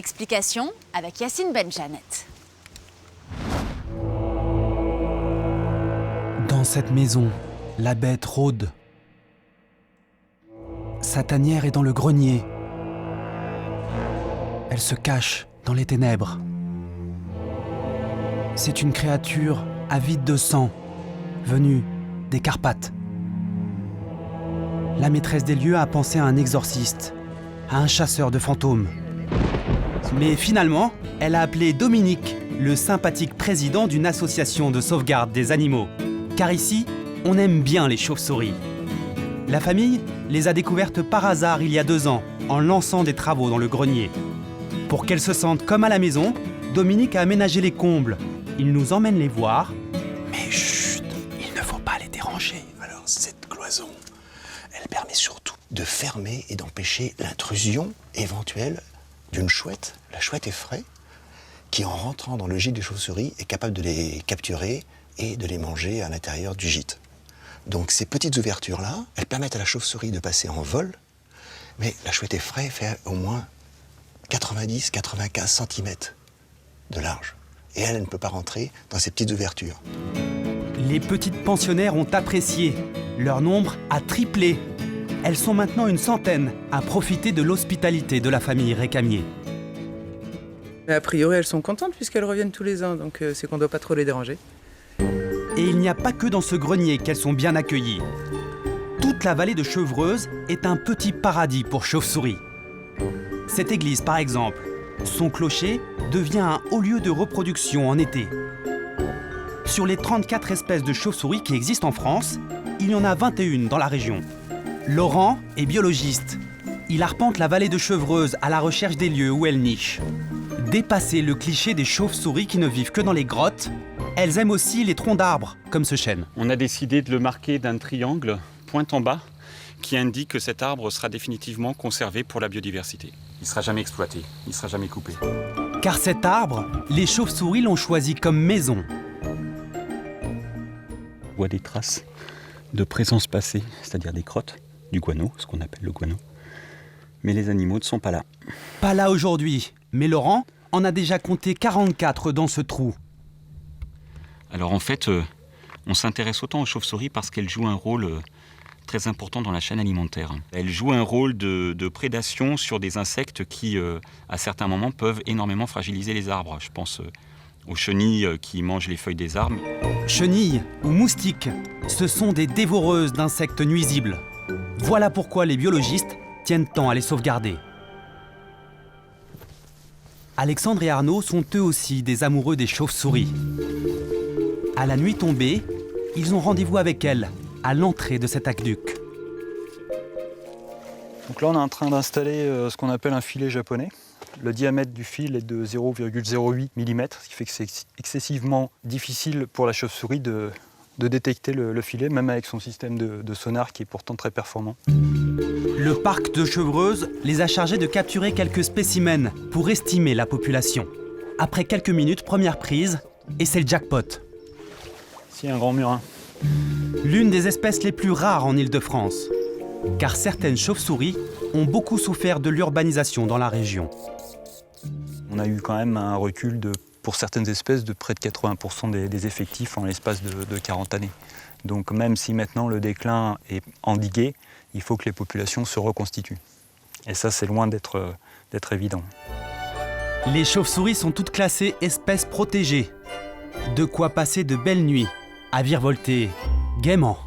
Explication avec Yacine Benjanet. Dans cette maison, la bête rôde. Sa tanière est dans le grenier. Elle se cache dans les ténèbres. C'est une créature avide de sang, venue des Carpates. La maîtresse des lieux a pensé à un exorciste, à un chasseur de fantômes. Mais finalement, elle a appelé Dominique, le sympathique président d'une association de sauvegarde des animaux. Car ici, on aime bien les chauves-souris. La famille les a découvertes par hasard il y a 2 ans, en lançant des travaux dans le grenier. Pour qu'elles se sentent comme à la maison, Dominique a aménagé les combles. Il nous emmène les voir. Mais chut, il ne faut pas les déranger. Alors cette cloison, elle permet surtout de fermer et d'empêcher l'intrusion éventuelle d'une chouette, la chouette effraie, qui en rentrant dans le gîte des chauves-souris est capable de les capturer et de les manger à l'intérieur du gîte. Donc ces petites ouvertures-là, elles permettent à la chauve-souris de passer en vol, mais la chouette effraie fait au moins 90-95 cm de large. Et elle ne peut pas rentrer dans ces petites ouvertures. Les petites pensionnaires ont apprécié. Leur nombre a triplé. Elles sont maintenant une centaine à profiter de l'hospitalité de la famille Récamier. Mais a priori, elles sont contentes puisqu'elles reviennent tous les ans, donc c'est qu'on ne doit pas trop les déranger. Et il n'y a pas que dans ce grenier qu'elles sont bien accueillies. Toute la vallée de Chevreuse est un petit paradis pour chauves-souris. Cette église, par exemple, son clocher devient un haut lieu de reproduction en été. Sur les 34 espèces de chauves-souris qui existent en France, il y en a 21 dans la région. Laurent est biologiste. Il arpente la vallée de Chevreuse à la recherche des lieux où elles nichent. Dépasser le cliché des chauves-souris qui ne vivent que dans les grottes, elles aiment aussi les troncs d'arbres, comme ce chêne. On a décidé de le marquer d'un triangle, pointe en bas, qui indique que cet arbre sera définitivement conservé pour la biodiversité. Il ne sera jamais exploité, il ne sera jamais coupé. Car cet arbre, les chauves-souris l'ont choisi comme maison. On voit des traces de présence passée, c'est-à-dire des crottes, du guano, ce qu'on appelle le guano. Mais les animaux ne sont pas là. Pas là aujourd'hui, mais Laurent en a déjà compté 44 dans ce trou. Alors en fait, on s'intéresse autant aux chauves-souris parce qu'elles jouent un rôle très important dans la chaîne alimentaire. Elles jouent un rôle de prédation sur des insectes qui, à certains moments, peuvent énormément fragiliser les arbres. Je pense aux chenilles qui mangent les feuilles des arbres. Chenilles ou moustiques, ce sont des dévoreuses d'insectes nuisibles. Voilà pourquoi les biologistes tiennent tant à les sauvegarder. Alexandre et Arnaud sont eux aussi des amoureux des chauves-souris. À la nuit tombée, ils ont rendez-vous avec elles, à l'entrée de cet aqueduc. Donc là, on est en train d'installer ce qu'on appelle un filet japonais. Le diamètre du fil est de 0,08 mm, ce qui fait que c'est excessivement difficile pour la chauve-souris de détecter le filet, même avec son système de sonar qui est pourtant très performant. Le parc de Chevreuse les a chargés de capturer quelques spécimens pour estimer la population. Après quelques minutes, première prise, et c'est le jackpot. Ici, un grand murin. L'une des espèces les plus rares en Île-de-France. Car certaines chauves-souris ont beaucoup souffert de l'urbanisation dans la région. On a eu quand même un recul pour certaines espèces de près de 80% des effectifs en l'espace de 40 années. Donc même si maintenant le déclin est endigué, il faut que les populations se reconstituent. Et ça, c'est loin d'être évident. Les chauves-souris sont toutes classées espèces protégées. De quoi passer de belles nuits à virevolter gaiement.